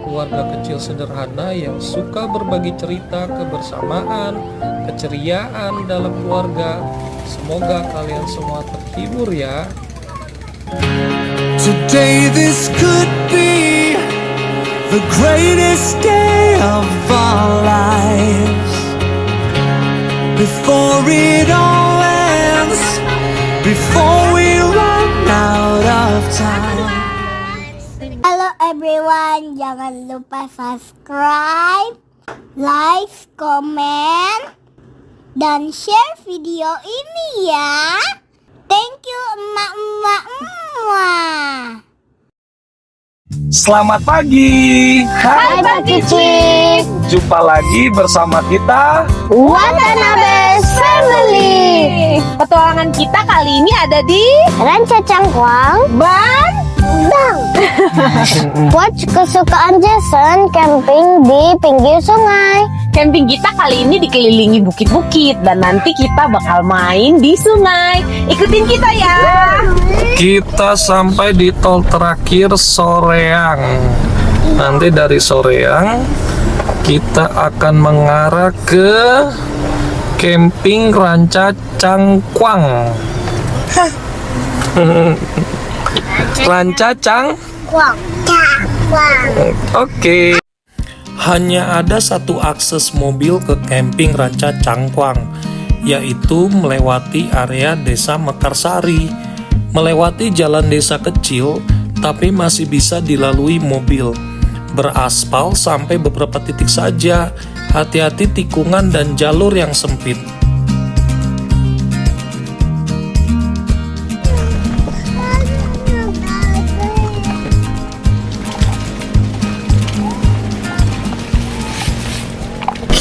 keluarga kecil sederhana yang suka berbagi cerita kebersamaan, keceriaan dalam keluarga. Semoga kalian semua terhibur ya. Today this could be the greatest day of our lives. Before it all ends, before we run out of time. Halo everyone, jangan lupa subscribe, like, comment, dan share video ini ya. Thank you emak-emak semua. Selamat pagi. Hai Pak Kicik, Jumpa lagi bersama kita. Watanabe Family. Petualangan kita kali ini ada di Ranca Cangkuang, Bandung. Watch kesukaan Jason camping di pinggir sungai. camping kita kali ini dikelilingi bukit-bukit dan nanti kita bakal main di sungai. Ikutin kita ya. Kita sampai di tol terakhir Soreang. Nanti dari Soreang kita akan mengarah ke camping Ranca Cangkuang. Ranca Cangkuang. Oke. Hanya ada satu akses mobil ke camping Ranca Cangkuang, yaitu melewati area desa Mekarsari. Melewati jalan desa kecil, tapi masih bisa dilalui mobil. Beraspal sampai beberapa titik saja. Hati-hati tikungan dan jalur yang sempit.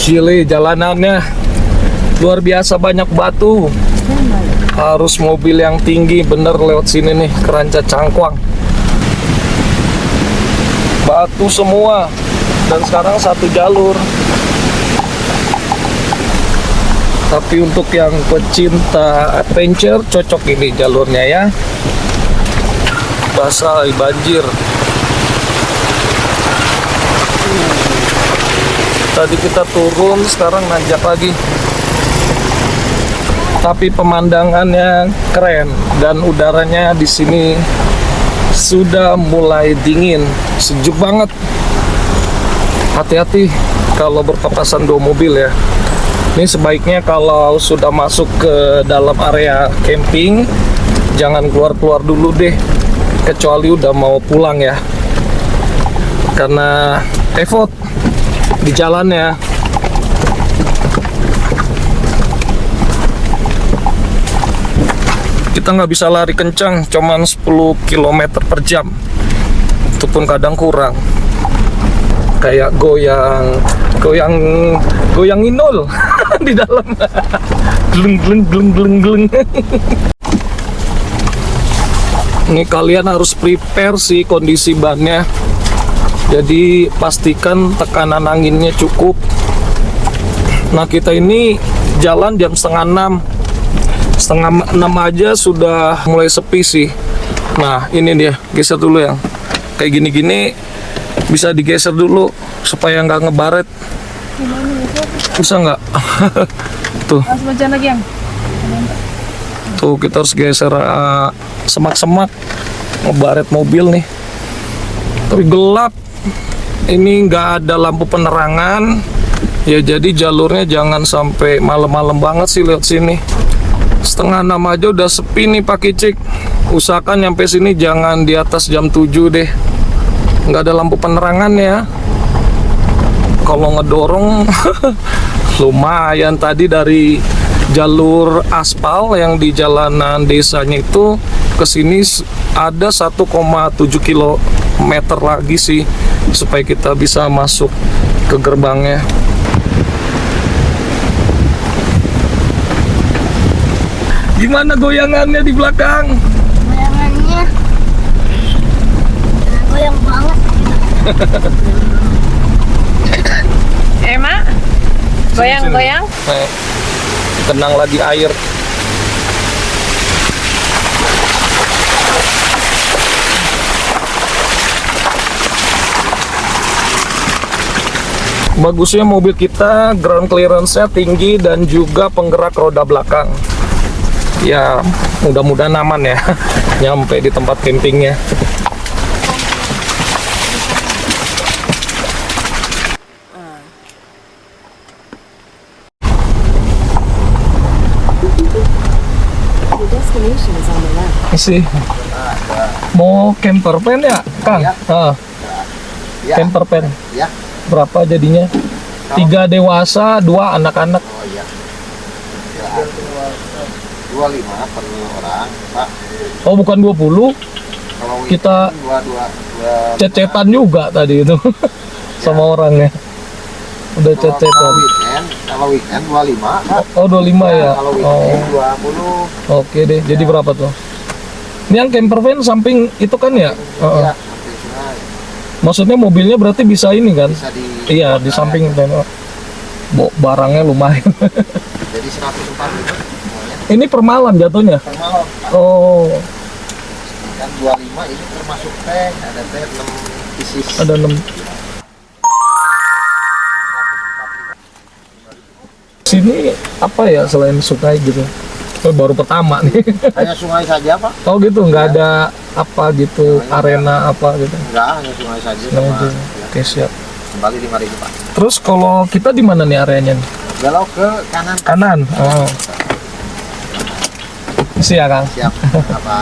Gile jalanannya luar biasa, banyak batu. Harus mobil yang tinggi bener lewat sini nih ke Ranca Cangkuang. Batu semua dan sekarang satu jalur. Tapi untuk yang pecinta adventure cocok ini jalurnya ya. Basah banjir. Tadi kita turun, sekarang nanjak lagi. Tapi pemandangannya keren dan udaranya di sini sudah mulai dingin, sejuk banget. Hati-hati kalau berpapasan dua mobil ya. Ini sebaiknya kalau sudah masuk ke dalam area camping, jangan keluar-keluar dulu deh, kecuali udah mau pulang ya. Karena effort di jalannya. Kita nggak bisa lari kencang, cuman 10 km per jam. Itu pun kadang kurang. Kayak goyang inul di dalam. Gleng. Ini kalian harus prepare sih kondisi bannya. Jadi pastikan tekanan anginnya cukup. Nah kita ini jalan jam setengah 6 aja sudah mulai sepi sih. Nah ini dia, geser dulu yang kayak gini-gini bisa digeser dulu supaya nggak ngebaret. Bisa nggak? Tuh. Tuh kita harus geser semak-semak, ngebaret mobil nih. Tapi gelap. Ini nggak ada lampu penerangan ya, jadi jalurnya jangan sampai malam-malam banget sih lewat sini. Setengah 6 aja udah sepi nih Pak Kicik. Usahakan nyampe sini jangan di atas jam 7 deh, nggak ada lampu penerangan ya. Kalau ngedorong lumayan. Tadi dari jalur aspal yang di jalanan desanya itu ke sini ada 1,7 kilometer lagi sih supaya kita bisa masuk ke gerbangnya. Gimana goyangannya di belakang? Goyangannya goyang banget. Mak, goyang-goyang. Tenang lagi air. Bagusnya mobil kita ground clearance-nya tinggi dan juga penggerak roda belakang. Ya, mudah-mudahan aman ya nyampe di tempat campingnya. Sih mau camper van ya, Kang? Ya. Camper van. Ya. Berapa jadinya? 3 dewasa, 2 anak-anak. Oh iya. Ya, 25 per orang, Pak. Oh, bukan 20. Kalau Kita dua cecetan juga tadi itu sama orangnya. Udah cecetan. Kalau weekend 25, Pak. Oh, 25 ya. Kalau Oh, weekend 20. oke deh. Jadi berapa tuh? Ini yang camper van samping itu kan ya? Ya, sampai sungai. Maksudnya mobilnya berarti bisa ini kan? Bisa di Iya, di samping dan barangnya lumayan. Jadi 145 semuanya. Ini per malam jatuhnya. Per malam. Oh, Kan 25 ini termasuk teh, ada teh 6 pieces. ada 6. Sini apa ya selain sungai gitu? Baru pertama nih. Hanya sungai saja, Pak. Oh gitu, nggak ada apa gitu, arena apa gitu. Enggak, hanya sungai saja Nah, sama itu. ya, Oke, siap. kembali 5.000, Pak. Terus kalau kita di mana nih areanya nih? Belok ke kanan. Kanan. Oh. Siap, Kang. Siap. Apa?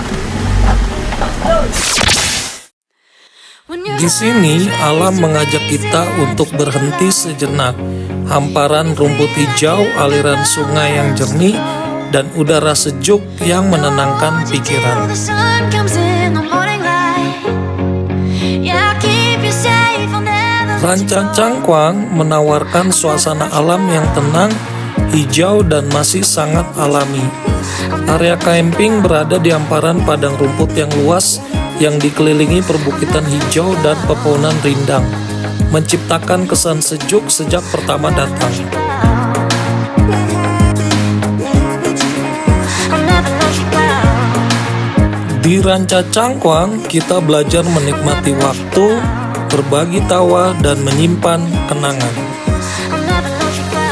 Di sini alam mengajak kita untuk berhenti sejenak. Hamparan rumput hijau, aliran sungai yang jernih, dan udara sejuk yang menenangkan pikiran. The sun comes in the morning light. Yeah, I'll keep you safe, I'll never let you Ranca go. Cangkuang menawarkan suasana alam yang tenang, hijau, dan masih sangat alami. Area camping berada di hamparan padang rumput yang luas yang dikelilingi perbukitan hijau dan pepohonan rindang, menciptakan kesan sejuk sejak pertama datang. I'll never let you go. Di Ranca Cangkuang, kita belajar menikmati waktu, berbagi tawa, dan menyimpan kenangan. I'll never let you go.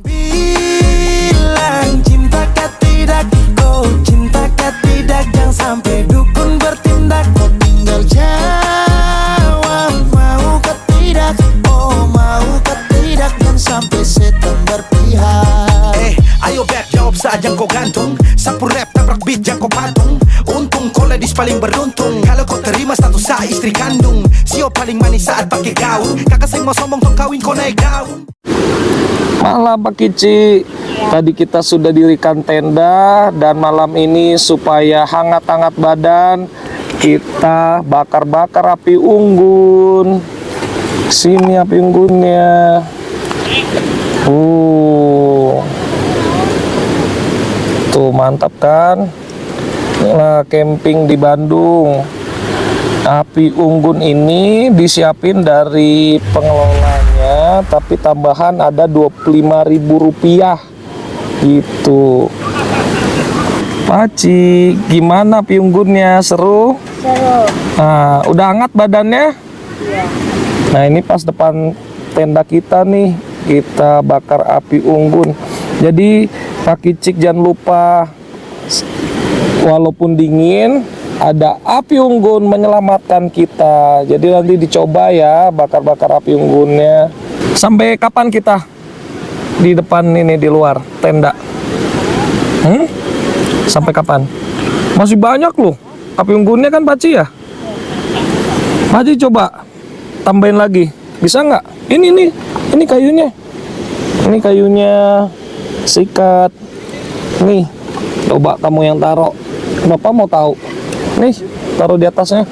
Bilang cintakah tidak, oh cintakah tidak, jangan sampai dukun bertindak. Kau tinggal jawab, mau kah tidak, oh mau kah tidak, jangan sampai setan berpihak. Ayo beb, jawab saja kau gantung. Sapu rap, tabrak beat, jangan kau patung. Untung kau ledis paling beruntung. Kalau kau terima status saya istri kandung. Sio paling manis saat pakai gaun. Kakak saya mau sombong tong kawin kau naik gaun. Malam Pak Kici, tadi kita sudah dirikan tenda dan malam ini supaya hangat-hangat badan kita bakar-bakar api unggun. Sini api unggunnya. Tuh mantap kan? Nah, camping di Bandung. Api unggun ini disiapin dari pengelolanya, tapi tambahan ada Rp25.000 gitu. Paci, gimana api unggunnya? Seru? Seru. Nah, udah hangat badannya? Iya. Nah, ini pas depan tenda kita nih, kita bakar api unggun. Jadi Pak Kicik jangan lupa, walaupun dingin, ada api unggun menyelamatkan kita. Jadi nanti dicoba ya bakar-bakar api unggunnya. Sampai kapan kita di depan ini di luar tenda? Sampai kapan? Masih banyak loh api unggunnya kan Paci ya? Paci coba tambahin lagi, bisa nggak? Ini kayunya. Ini kayunya, sikat. Nih, coba kamu yang taruh. Bapak mau tahu. Nih, taruh di atasnya.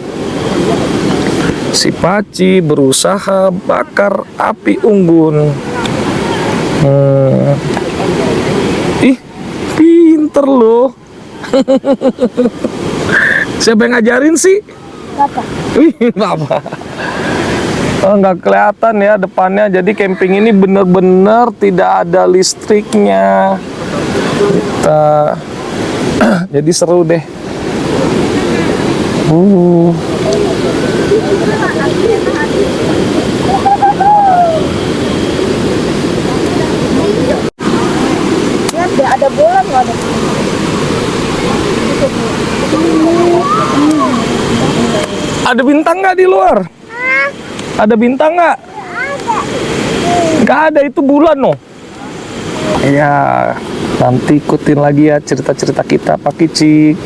Si Paci berusaha bakar api unggun. Ih, pinter loh. Siapa yang ngajarin sih? Bapak. Wih, Bapak. Oh, nggak kelihatan ya depannya. Jadi camping ini bener-bener tidak ada listriknya. Kita jadi seru deh. Ada bintang nggak di luar? Ada bintang nggak? Nggak ada, itu bulan loh. Ya, nanti ikutin lagi ya cerita-cerita kita Pak Kicik.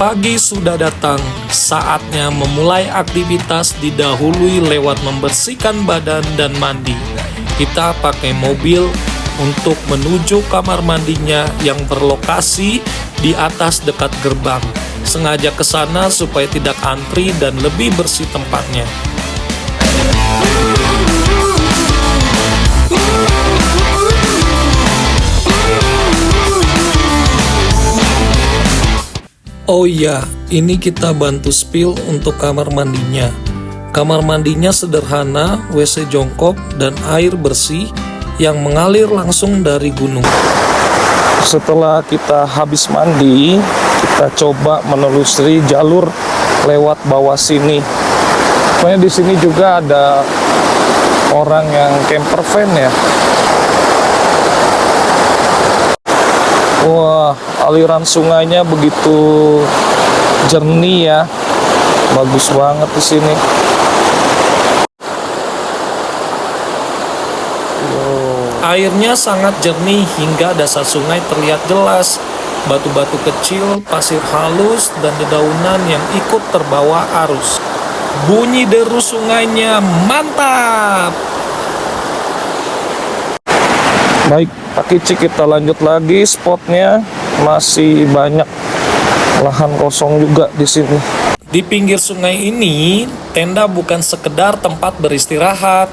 Pagi sudah datang, saatnya memulai aktivitas didahului lewat membersihkan badan dan mandi. Kita pakai mobil untuk menuju kamar mandinya yang berlokasi di atas dekat gerbang. Sengaja ke sana supaya tidak antri dan lebih bersih tempatnya. Oh iya, ini kita bantu spill untuk kamar mandinya. Kamar mandinya sederhana, WC jongkok, dan air bersih yang mengalir langsung dari gunung. Setelah kita habis mandi, kita coba menelusuri jalur lewat bawah sini. Pokoknya di sini juga ada orang yang camper van ya. Wah, aliran sungainya begitu jernih ya. Bagus banget di sini. Airnya sangat jernih hingga dasar sungai terlihat jelas. Batu-batu kecil, pasir halus, dan dedaunan yang ikut terbawa arus. Bunyi deru sungainya mantap. Baik, Pak Kicik, kita lanjut lagi. Spotnya masih banyak lahan kosong juga di sini. Di pinggir sungai ini, tenda bukan sekedar tempat beristirahat,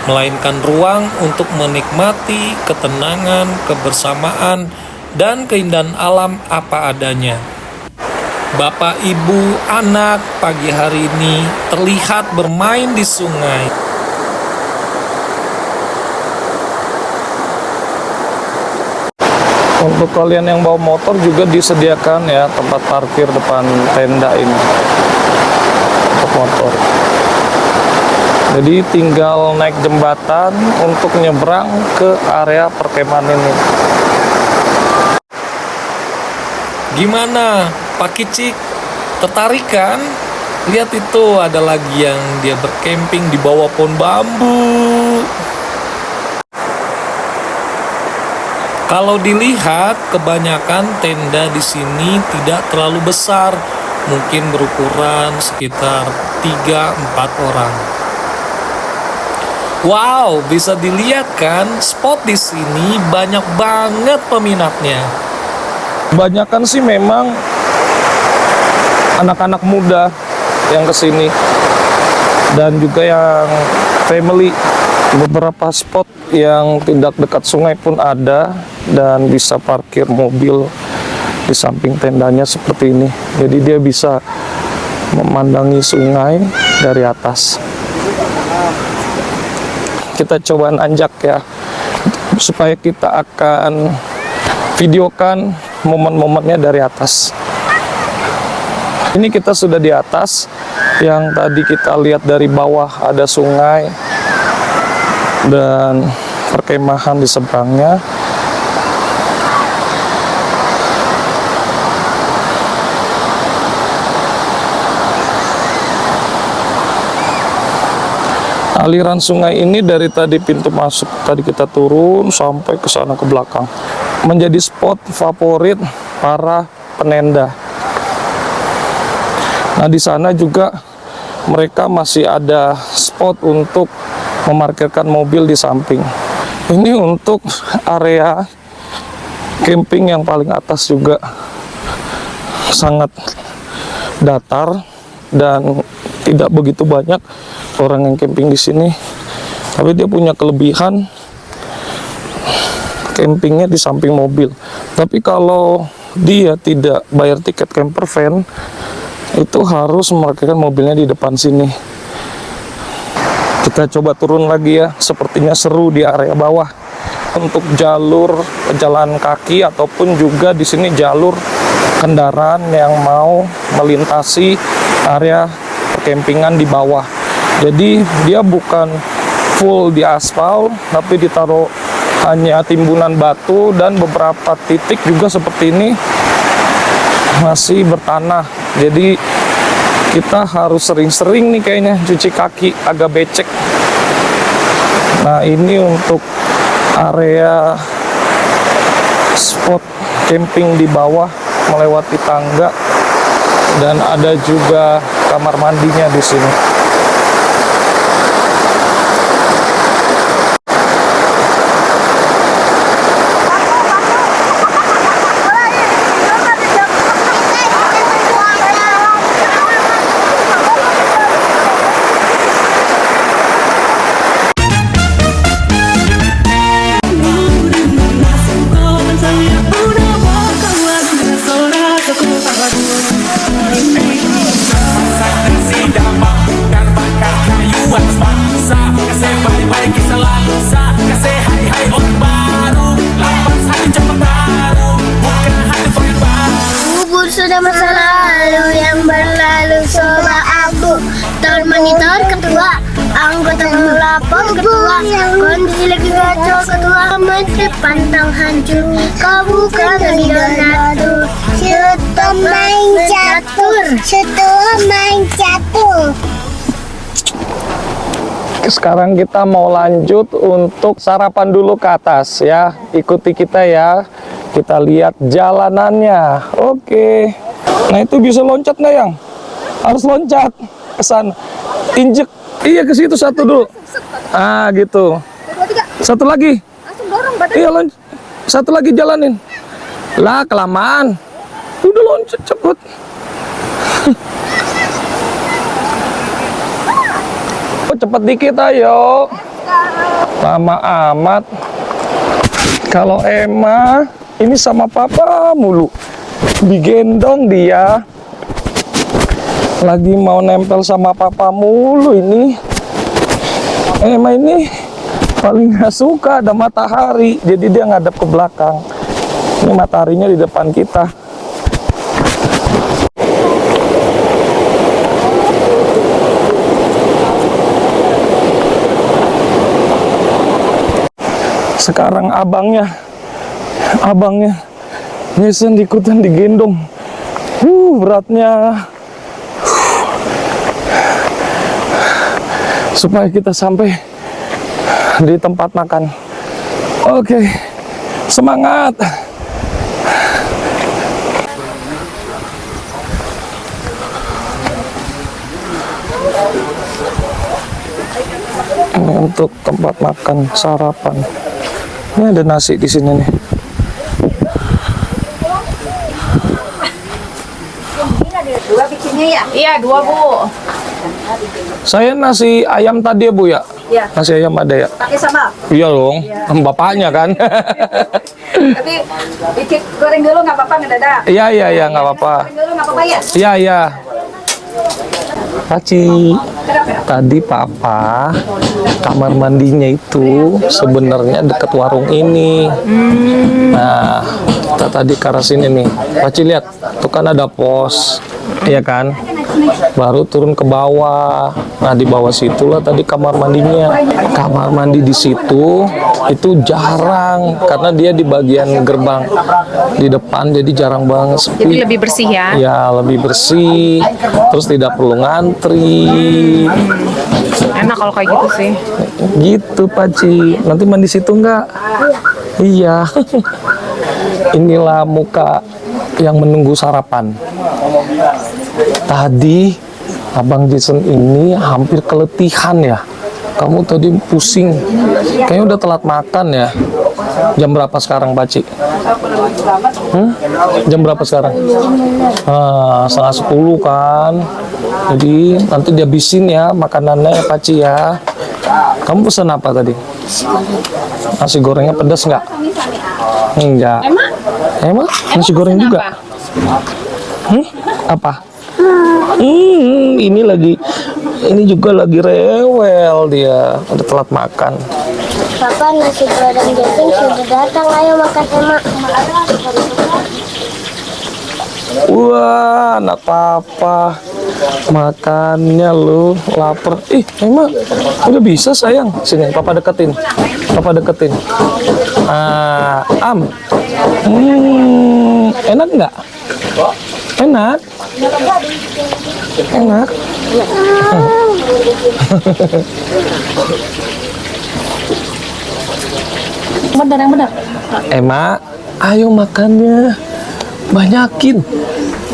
melainkan ruang untuk menikmati ketenangan, kebersamaan, dan keindahan alam apa adanya. Bapak, ibu, anak pagi hari ini terlihat bermain di sungai. Untuk kalian yang bawa motor juga disediakan ya tempat parkir depan tenda ini untuk motor. Jadi tinggal naik jembatan untuk nyebrang ke area perkemahan ini. Gimana Pak Kicik? Tertarik kan? Lihat itu, ada lagi yang dia bercamping di bawah pohon bambu. Kalau dilihat, kebanyakan tenda di sini tidak terlalu besar, mungkin berukuran sekitar 3-4 orang. Wow, bisa dilihat kan, spot di sini banyak banget peminatnya. Kebanyakan sih memang anak-anak muda yang kesini dan juga yang family. Beberapa spot yang tidak dekat sungai pun ada dan bisa parkir mobil di samping tendanya seperti ini. Jadi dia bisa memandangi sungai dari atas. Kita coba nanjak ya, supaya kita akan videokan momen-momennya dari atas. Ini kita sudah di atas. Yang tadi kita lihat dari bawah ada sungai dan perkemahan di seberangnya. Aliran sungai ini dari tadi pintu masuk tadi kita turun sampai ke sana ke belakang, menjadi spot favorit para penenda. Nah, di sana juga mereka masih ada spot untuk memarkirkan mobil di samping. Ini untuk area camping yang paling atas juga sangat datar dan tidak begitu banyak orang yang camping di sini. Tapi dia punya kelebihan campingnya di samping mobil. Tapi kalau dia tidak bayar tiket camper van, itu harus memarkirkan mobilnya di depan sini. Kita coba turun lagi ya, sepertinya seru di area bawah. Untuk jalur pejalan kaki ataupun juga di sini jalur kendaraan yang mau melintasi area perkempingan di bawah. Jadi dia bukan full di aspal, tapi ditaruh hanya timbunan batu dan beberapa titik juga seperti ini masih bertanah. Jadi kita harus sering-sering nih kayaknya cuci kaki, agak becek. Nah, ini untuk area spot camping di bawah melewati tangga, dan ada juga kamar mandinya di sini. Bubur sudah masa lalu yang berlalu, sobat aku termonitor ketua, anggota melapor ketua, kondisi lagi kacau ketua, menteri pantang hancur, kau bukan lagi donatur, stop main catur, stop main catur. Sekarang kita mau lanjut untuk sarapan dulu ke atas ya. Ikuti kita ya. Kita lihat jalanannya. Oke. Nah, itu bisa loncat nggak, Yang? Harus loncat ke sana. Injek. Iya, ke situ satu dulu. Ah, gitu. Satu lagi. Iya, loncat. Satu lagi jalanin. Lah, kelamaan. Udah loncat cepet. Cepet dikit ayo. Lama amat. Kalau Emma ini sama papa mulu, digendong dia. Lagi mau nempel sama papa mulu ini. Emma ini paling gak suka ada matahari, jadi dia ngadep ke belakang. Ini mataharinya di depan kita. Sekarang abangnya Jason ikutan digendong. Beratnya. Supaya kita sampai di tempat makan. Oke, semangat. Ini untuk tempat makan sarapan. Ini ada nasi di sini nih. Dua bikinnya ya? Iya, 2 Bu. Saya nasi ayam tadi ya Bu ya? Iya. Nasi ayam ada ya? Pakai sambal. Iya dong, bapaknya kan. Tapi bikin goreng dulu nggak apa-apa, ngedadak. Iya nggak apa-apa. Goreng dulu nggak apa-apa ya? Iya. Paci, tadi papa kamar mandinya itu sebenarnya deket warung ini. Nah, kita tadi ke arah sini nih. Paci lihat, tuh kan ada pos, ya kan? Baru turun ke bawah. Nah, di bawah situlah tadi kamar mandinya. Kamar mandi di situ itu jarang karena dia di bagian gerbang di depan, jadi jarang banget sepi. Jadi lebih bersih ya? Ya, lebih bersih. Terus tidak perlu ngantri. Enak kalau kayak gitu sih. Gitu, Paci. Nanti mandi situ nggak? Iya. Inilah muka yang menunggu sarapan. Tadi Abang Jason ini hampir keletihan ya. Kamu tadi pusing. Kayaknya udah telat makan ya. Jam berapa sekarang, Paci? Jam berapa sekarang? 9:30 kan. Jadi nanti dihabisin ya makanannya ya, Paci ya. Kamu pesan apa tadi? Nasi gorengnya pedas nggak? Enggak. Emang? Nasi goreng juga? Apa? Ini juga lagi rewel dia, udah telat makan. Papa, nasi goreng Jason sudah datang, ayo makan emak. Wah, anak papa makannya lu lapar. Emang udah bisa sayang. Sini, papa deketin. Enak nggak? Enak. Enak. Bener yang bener. Emma, ayo makannya. Banyakin.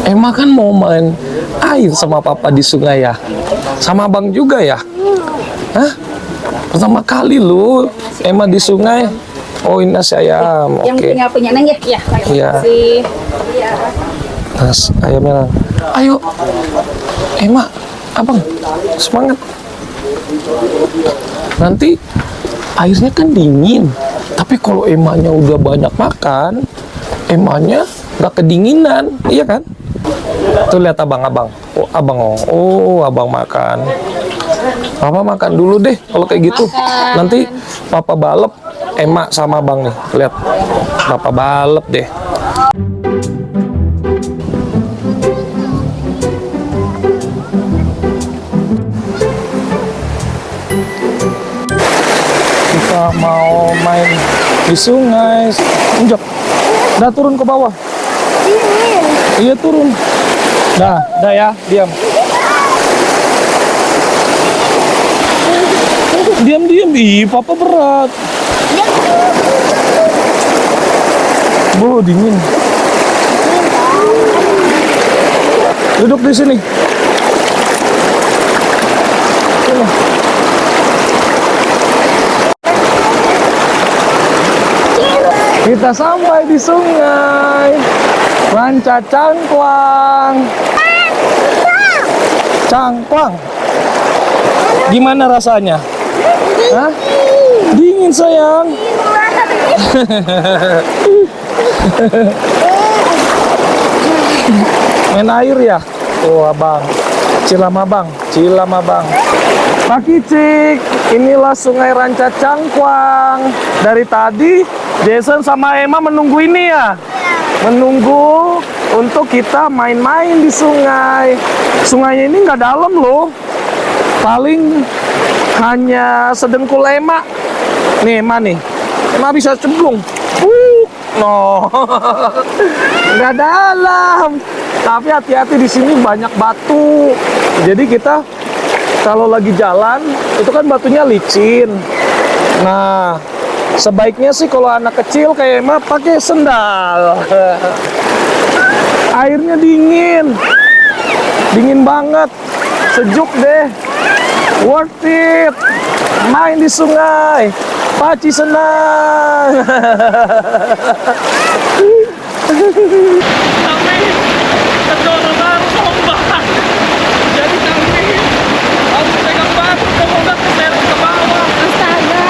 Emma kan mau main air sama papa di sungai ya. Sama abang juga ya. Hah? Pertama kali lu Emma di sungai. Oh, ini nasi ayam. Yang Oke. tinggal punya Neng ya? Iya. Si Nasi ayamnya. Ayo. Emma, abang, semangat. Nanti airnya kan dingin. Tapi kalau Emanya udah banyak makan, Emanya nggak kedinginan, iya kan? Tuh lihat abang. Oh, abang makan. Papa makan dulu deh kalau kayak gitu. Nanti papa balap Emma sama abang nih. Lihat. Papa balap deh. Kita mau main di sungai. Injak. Udah turun ke bawah. Iya turun. Dah ya, diam. Diam. Ih, papa berat. Bu, dingin. Duduk di sini. Sini. Kita sampai di sungai Ranca Cangkuang. Cangkuang. Gimana rasanya? Hah? Dingin sayang. Main air ya? Oh abang. Cilam abang. Pak Kicik, inilah sungai Ranca Cangkuang. Dari tadi Jason sama Emma menunggu ini ya? Menunggu untuk kita main-main di sungai. Sungainya ini nggak dalam loh. Paling hanya sedengkul Emma. Nih Emma nih. Emma bisa cemplung. No. Nggak dalam. Tapi hati-hati di sini banyak batu. Jadi kita kalau lagi jalan itu kan batunya licin. Nah, sebaiknya sih kalau anak kecil kayak Emma pakai sendal. Airnya dingin. Dingin banget. Sejuk deh. Worth it. Main di sungai. Paci senang. Kami kedorong arus ombak. Jadi kami harus pegang batu kalau nggak keseret ke bawah. Astaga.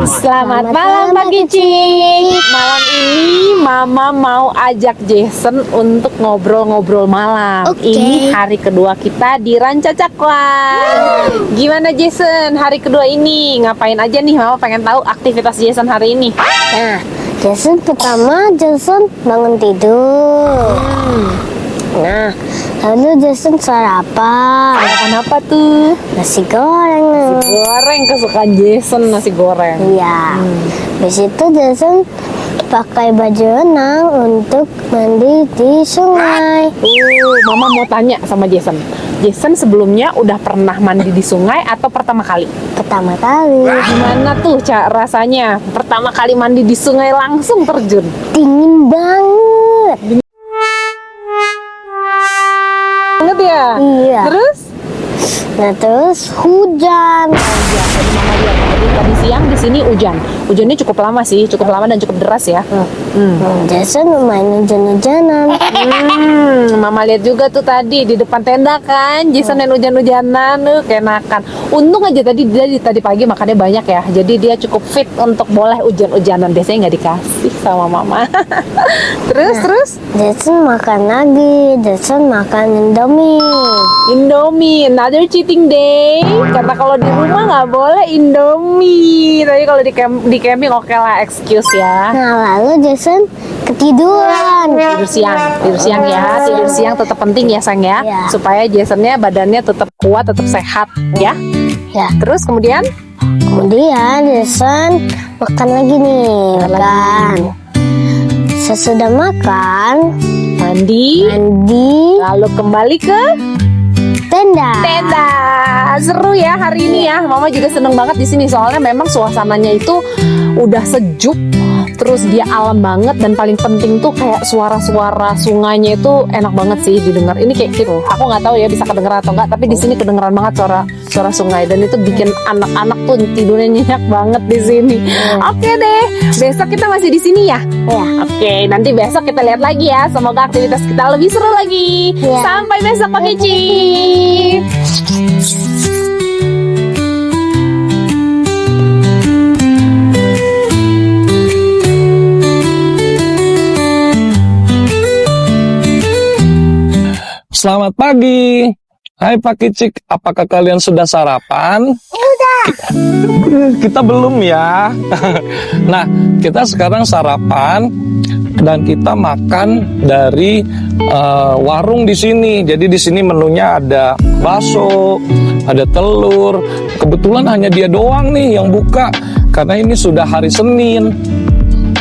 Selamat malam Pak Kicik. Malam ini Mama mau ajak Jason untuk ngobrol-ngobrol malam. Oke. Ini hari kedua kita di Ranca Cangkuang. Gimana Jason hari kedua ini? Ngapain aja nih? Mama pengen tahu aktivitas Jason hari ini. Nah, Jason bangun tidur. Nah, lalu Jason sarapan. Sarapan apa tuh? Nasi goreng. Goreng kesukaan Jason, nasi goreng. Iya. Habis itu Jason pakai baju renang untuk mandi di sungai. Mama mau tanya sama Jason. Jason sebelumnya udah pernah mandi di sungai atau pertama kali? Pertama kali. Gimana tuh rasanya? Pertama kali mandi di sungai langsung terjun. Dingin banget. Banget ya? Iya. Terus? Nah, terus hujan. Tadi siang di sini hujan. Hujannya cukup lama sih, cukup lama dan cukup deras ya. Jason main hujan-hujanan. Mama lihat juga tuh tadi di depan tenda kan, Jason main hujan-hujanan, kenakan. Untung aja tadi pagi makannya banyak ya, jadi dia cukup fit untuk boleh hujan-hujanan. Biasanya nggak dikasih. sama mama. Terus Jason makan lagi. Jason makan Indomie. Indomie, another cheating day. Karena kalau di rumah nggak boleh Indomie. Tapi kalau di camping oke lah, excuse ya. Nah, lalu Jason ketiduran. Tidur siang ya. Tidur siang tetap penting ya, sayang ya. Iya. Supaya Jasonnya badannya tetap kuat, tetap sehat ya. Ya. Terus kemudian Jason makan lagi nih. Makan. Sesudah makan, mandi, lalu kembali ke tenda. Seru ya hari ini ya. Mama juga seneng banget di sini soalnya memang suasananya itu udah sejuk. Terus dia alam banget dan paling penting tuh kayak suara-suara sungainya itu enak banget sih didengar. Ini kayak gitu. Aku nggak tahu ya bisa kedengeran atau enggak, tapi di sini kedengeran banget suara sungai dan itu bikin anak-anak tuh tidurnya nyenyak banget di sini. Oke deh, besok kita masih di sini ya. Ya. Oke, nanti besok kita lihat lagi ya. Semoga aktivitas kita lebih seru lagi. Ya. Sampai besok Pak Kici. Selamat pagi. Hai Pak Kicik, apakah kalian sudah sarapan? Sudah. Kita belum ya. Nah, kita sekarang sarapan dan kita makan dari warung di sini. Jadi di sini menunya ada bakso, ada telur. Kebetulan hanya dia doang nih yang buka karena ini sudah hari Senin.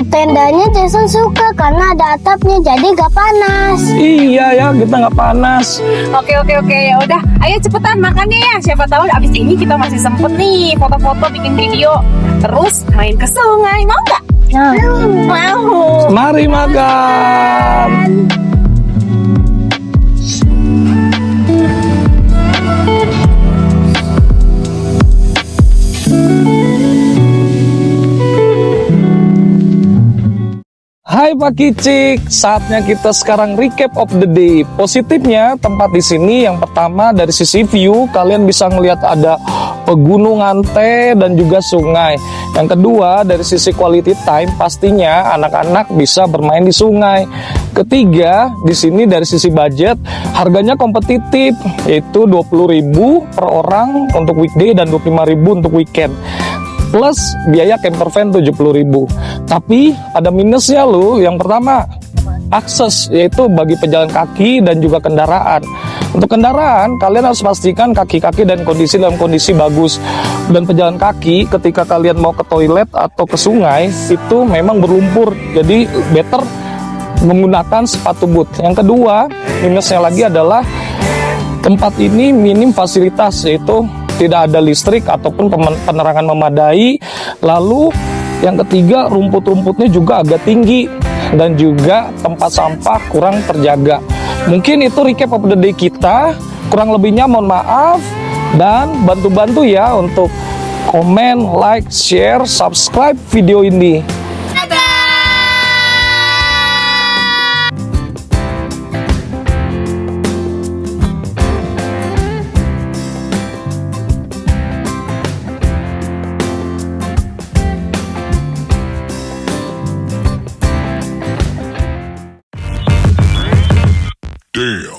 Tendanya Jason suka karena ada atapnya jadi gak panas. Iya ya, kita nggak panas. Oke ya udah, ayo cepetan makannya ya. Siapa tahu abis ini kita masih sempet nih foto-foto, bikin video, terus main ke sungai. Mau nggak? Mau. Mari makan. Hai Pak Kicik, saatnya kita sekarang recap of the day. Positifnya tempat di sini yang pertama dari sisi view kalian bisa ngelihat ada pegunungan teh dan juga sungai. Yang kedua dari sisi quality time pastinya anak-anak bisa bermain di sungai. Ketiga di sini dari sisi budget harganya kompetitif yaitu 20.000 per orang untuk weekday dan 25.000 untuk weekend. Plus biaya camper van 70.000. Tapi ada minusnya loh. Yang pertama akses, yaitu bagi pejalan kaki dan juga kendaraan. Untuk kendaraan kalian harus pastikan kaki-kaki dan dalam kondisi bagus. Dan pejalan kaki ketika kalian mau ke toilet atau ke sungai itu memang berlumpur. Jadi better menggunakan sepatu boot. Yang kedua minusnya lagi adalah tempat ini minim fasilitas, yaitu tidak ada listrik ataupun penerangan memadai. Lalu yang ketiga rumput-rumputnya juga agak tinggi dan juga tempat sampah kurang terjaga. Mungkin itu recap of the day kita. Kurang lebihnya mohon maaf dan bantu-bantu ya untuk komen, like, share, subscribe video ini. Damn.